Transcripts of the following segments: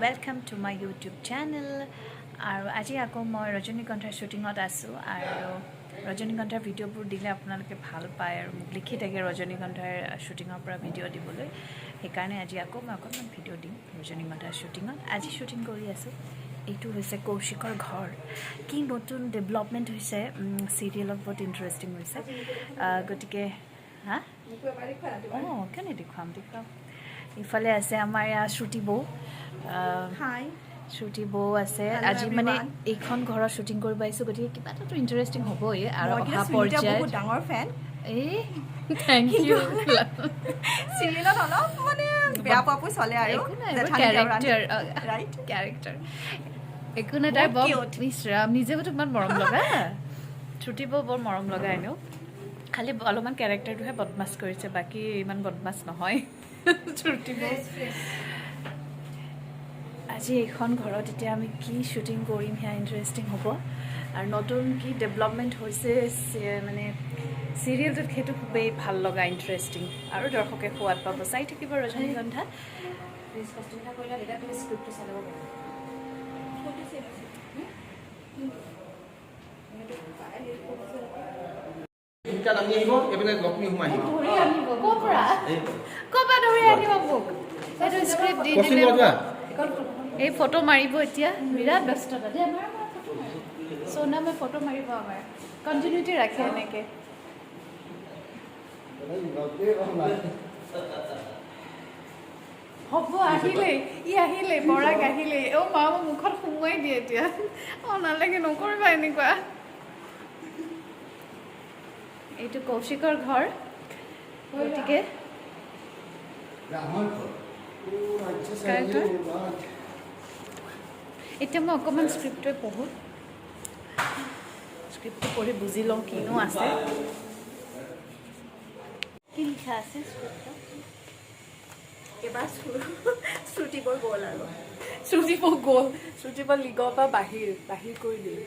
Welcome to my YouTube channel. আৰু আজি আকৌ মই ৰজনীগন্ধাৰ শ্বুটিঙত আছোঁ আৰু ৰজনীগন্ধাৰ ভিডিঅ'বোৰ দিলে আপোনালোকে ভাল পায় আৰু মোক লিখি থাকে ৰজনীগন্ধাৰ শ্বুটিঙৰ পৰা ভিডিঅ' দিবলৈ সেইকাৰণে আজি আকৌ মই অকণমান ভিডিঅ' দিম ৰজনীগন্ধাৰ শ্বুটিঙত আজি শ্বুটিং কৰি আছোঁ এইটো হৈছে কৌশিকৰ ঘৰ কি নতুন ডেভেলপমেণ্ট হৈছে চিৰিয়েলত বহুত ইণ্টাৰেষ্টিং হৈছে গতিকে হা অঁ কেনে দেখুৱাম ইফালে আছে আমাৰ ইয়াৰ শ্ৰুতি বৌ হাই শ্ৰুতি বৌ আছে আজি মানে এইখন ঘৰৰ শ্বুটিং কৰিব আহিছোঁ গতিকে কিবা এটাতো ইণ্টাৰেষ্টিং হ'বই আৰু অহা পৰ্যায়ত ডাঙৰ ফেন এই থেংক ইউ চিৰিয়েলত অলপ মানে বেয়া পাপু চলে আৰু কেৰেক্টাৰ একো নাই তাই বৰ মিশ্ৰাম নিজেও ইমান মৰম লগা শ্ৰুতি বৌ বৰ মৰম লগা এনেও খালি অলপমান কেৰেক্টাৰটোহে বদমাছ কৰিছে বাকী ইমান বদমাছ নহয় শ্ৰুতি বৌ আজি এইখন ঘৰত এতিয়া আমি কি শ্বুটিং কৰিম সেয়া ইণ্টাৰেষ্টিং হ'ব আৰু নতুন কি ডেভেলপমেণ্ট হৈছে মানে চিৰিয়েলটোত সেইটো খুবেই ভাল লগা ইণ্টাৰেষ্টিং আৰু দৰ্শকে সোৱাদ পাব চাই থাকিব ৰজনীগন্ধা এই ফটো মাৰিব এতিয়া বিৰাট ব্যস্ততা দেই আমাৰ সোনা মই ফটো মাৰিব আমাৰ কণ্টিনিউটি ৰাখে এনেকৈ হ'ব আহিলেই আহিলেই বৰাক আহিলেই অ' মা মই মুখত সোমোৱাই দিয়ে এতিয়া অঁ নালাগে নকৰিবা এনেকুৱা এইটো কৌশিকৰ ঘৰ গতিকে এতিয়া মই অকণমান স্ক্ৰিপ্টটো পঢ়োঁ স্ক্ৰিপ্টটো পঢ়ি বুজি লওঁ কিনো আছে কি লিখা আছে স্ক্ৰিপ্টত এইবাৰ শ্ৰুতিবৰ গ'ল আৰু শ্ৰুতিবৰ গ'ল শ্ৰুতিবৰ লিগৰ পৰা বাহিৰ কৰি দিলে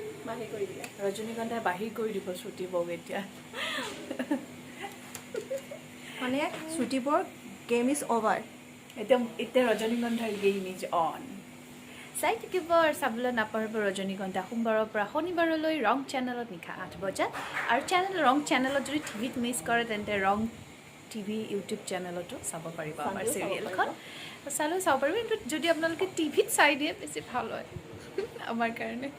ৰজনীগন্ধাই বাহিৰ কৰি দিব শ্ৰুতিবক এতিয়া মানে শ্ৰুতিবৰ গেম ইজ অভাৰ এতিয়া ৰজনীগন্ধাৰ গেম ইজ অন চাই থাকিব আৰু চাবলৈ নাপাহৰিব ৰজনীগন্ধা সোমবাৰৰ পৰা শনিবাৰলৈ ৰং চেনেলত নিশা 8 বজাত আৰু ৰং চেনেলত যদি টিভিত মিছ কৰে তেন্তে ৰং টিভি ইউটিউব চেনেলতো চাব পাৰিব আমাৰ চিৰিয়েলখন চালেও চাব পাৰিব কিন্তু যদি আপোনালোকে টিভিত চাই দিয়ে বেছি ভাল হয় আমাৰ কাৰণে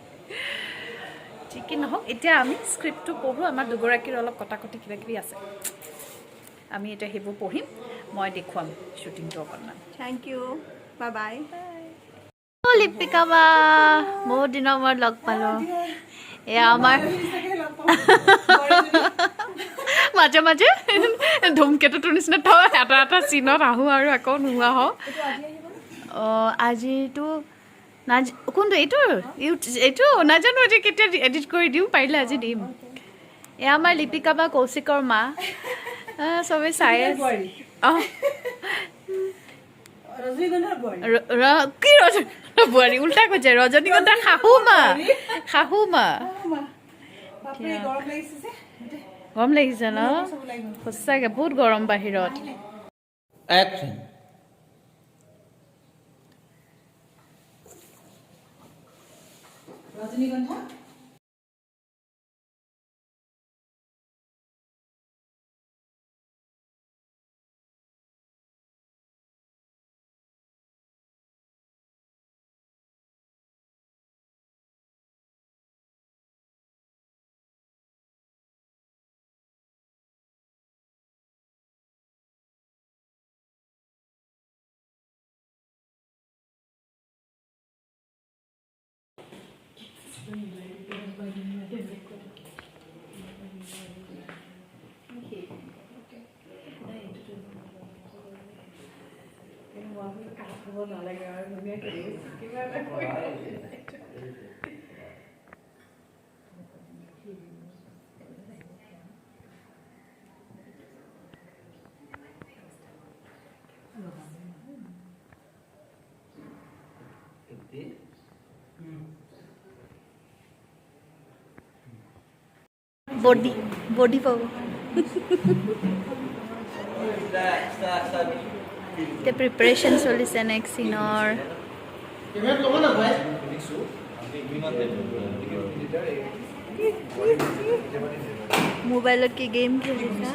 ঠিকেই নহওক এতিয়া আমি স্ক্ৰিপ্টটো পঢ়োঁ আমাৰ দুগৰাকীৰ অলপ কটাকটি কিবাকিবি আছে আমি এতিয়া সেইবোৰ পঢ়িম মই দেখুৱাম শ্বুটিংটো অকণমান thank you bye bye Lipika বা বহুত দিনৰ মূৰত লগ পালোঁ এয়া আমাৰ মাজে মাজে ধুমকেতুটোৰ নিচিনা থওঁ এটা চিনত আহোঁ আৰু আকৌ নোহোৱা হওঁ অঁ আজিতো কোনটো এইটো নাজানো এতিয়া কেতিয়া এডিট কৰি দিওঁ পাৰিলে আজি দিম এয়া আমাৰ লিপিকা বা কৌশিকৰ মা চবেই চাই অঁ কি বোৱাৰী উল্টা কৈছে ৰজনীগন্ধাৰ শাহু মা গৰম লাগিছে ন সঁচাকৈ বহুত গৰম বাহিৰত ৰজনীগন্ধা বডি পাব The preparation চলিছে next scene or মোবাইলত কি গেম খেলিছা